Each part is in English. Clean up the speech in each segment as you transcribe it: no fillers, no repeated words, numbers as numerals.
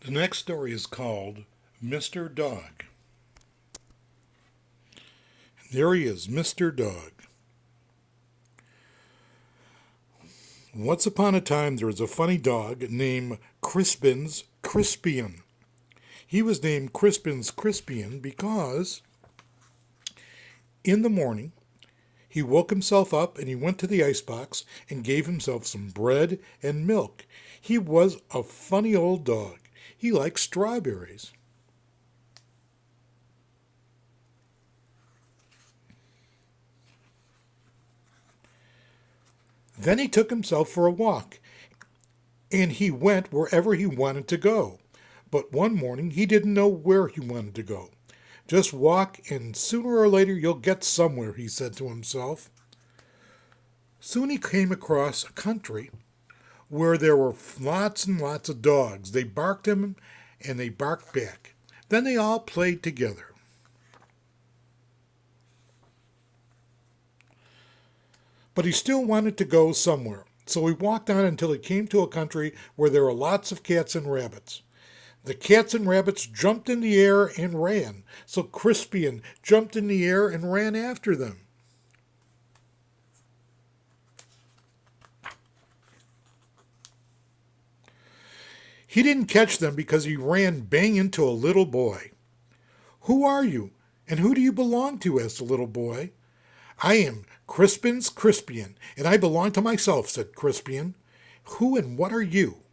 The next story is called Mr. Dog. There he is, Mr. Dog. Once upon a time, there was a funny dog named Crispin's Crispian. He was named Crispin's Crispian because in the morning he woke himself up and he went to the icebox and gave himself some bread and milk. He was a funny old dog. He liked strawberries. Then he took himself for a walk and he went wherever he wanted to go. But one morning he didn't know where he wanted to go. Just walk and sooner or later you'll get somewhere, he said to himself. Soon he came across a country where there were lots and lots of dogs. They barked at him and they barked back. Then they all played together. But he still wanted to go somewhere. So he walked on until he came to a country where there were lots of cats and rabbits. The cats and rabbits jumped in the air and ran. So Crispian jumped in the air and ran after them. He didn't catch them because he ran bang into a little boy. Who are you? And who do you belong to? Asked the little boy. I am Crispin's Crispian, and I belong to myself, said Crispian. Who and what are you?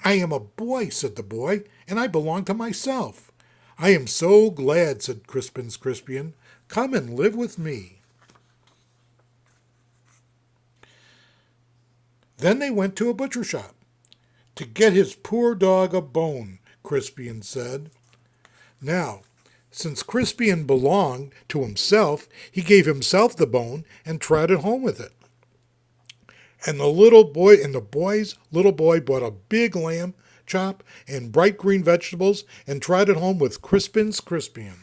I am a boy, said the boy, and I belong to myself. I am so glad, said Crispin's Crispian. Come and live with me. Then they went to a butcher shop. To get his poor dog a bone, Crispian said. Now, since Crispian belonged to himself, he gave himself the bone and trotted home with it. And the boy's little boy bought a big lamb chop and bright green vegetables and trotted home with Crispin's Crispian.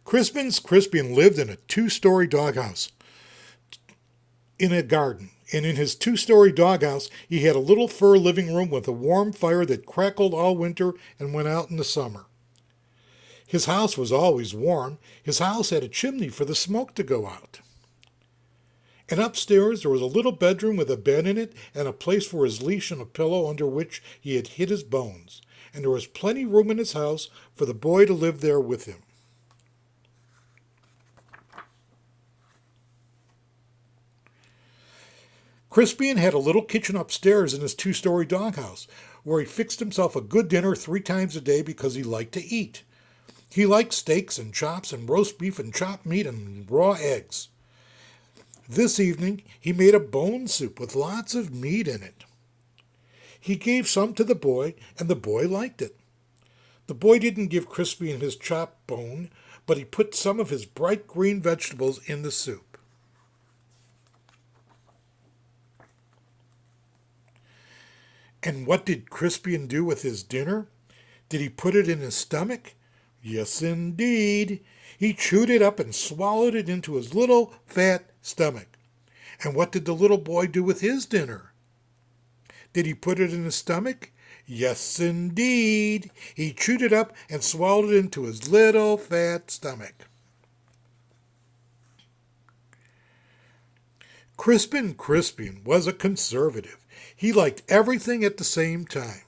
Crispin's Crispian lived in a two-story doghouse in a garden. And in his two-story doghouse, he had a little fur living room with a warm fire that crackled all winter and went out in the summer. His house was always warm. His house had a chimney for the smoke to go out. And upstairs there was a little bedroom with a bed in it and a place for his leash and a pillow under which he had hid his bones. And there was plenty of room in his house for the boy to live there with him. Crispian had a little kitchen upstairs in his two-story doghouse, where he fixed himself a good dinner 3 times a day because he liked to eat. He liked steaks and chops and roast beef and chopped meat and raw eggs. This evening he made a bone soup with lots of meat in it. He gave some to the boy, and the boy liked it. The boy didn't give Crispian his chopped bone, but he put some of his bright green vegetables in the soup. And what did Crispian do with his dinner? Did he put it in his stomach? Yes, indeed. He chewed it up and swallowed it into his little fat stomach. And what did the little boy do with his dinner? Did he put it in his stomach? Yes, indeed. He chewed it up and swallowed it into his little fat stomach. Crispian was a conservative. He liked everything at the same time.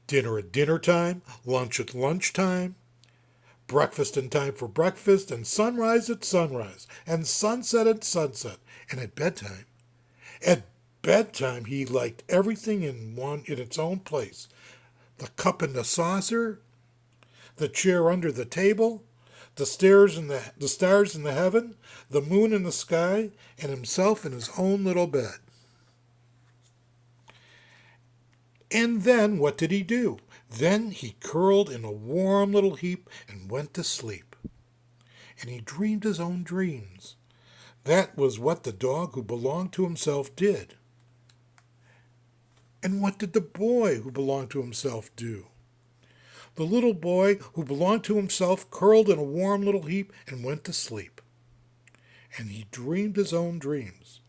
Dinner at dinner time, lunch at lunch time, breakfast in time for breakfast, and sunrise at sunrise, and sunset at sunset, and at bedtime. At bedtime he liked everything in its own place. The cup and the saucer, the chair under the table, the stars in the heaven, the moon in the sky, and himself in his own little bed. And then what did he do? Then he curled in a warm little heap and went to sleep. And he dreamed his own dreams. That was what the dog who belonged to himself did. And what did the boy who belonged to himself do? The little boy who belonged to himself curled in a warm little heap and went to sleep. and he dreamed his own dreams.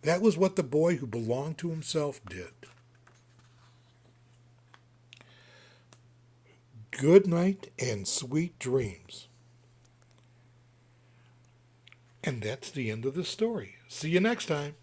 That was what the boy who belonged to himself did. Good night and sweet dreams. And that's the end of the story. See you next time.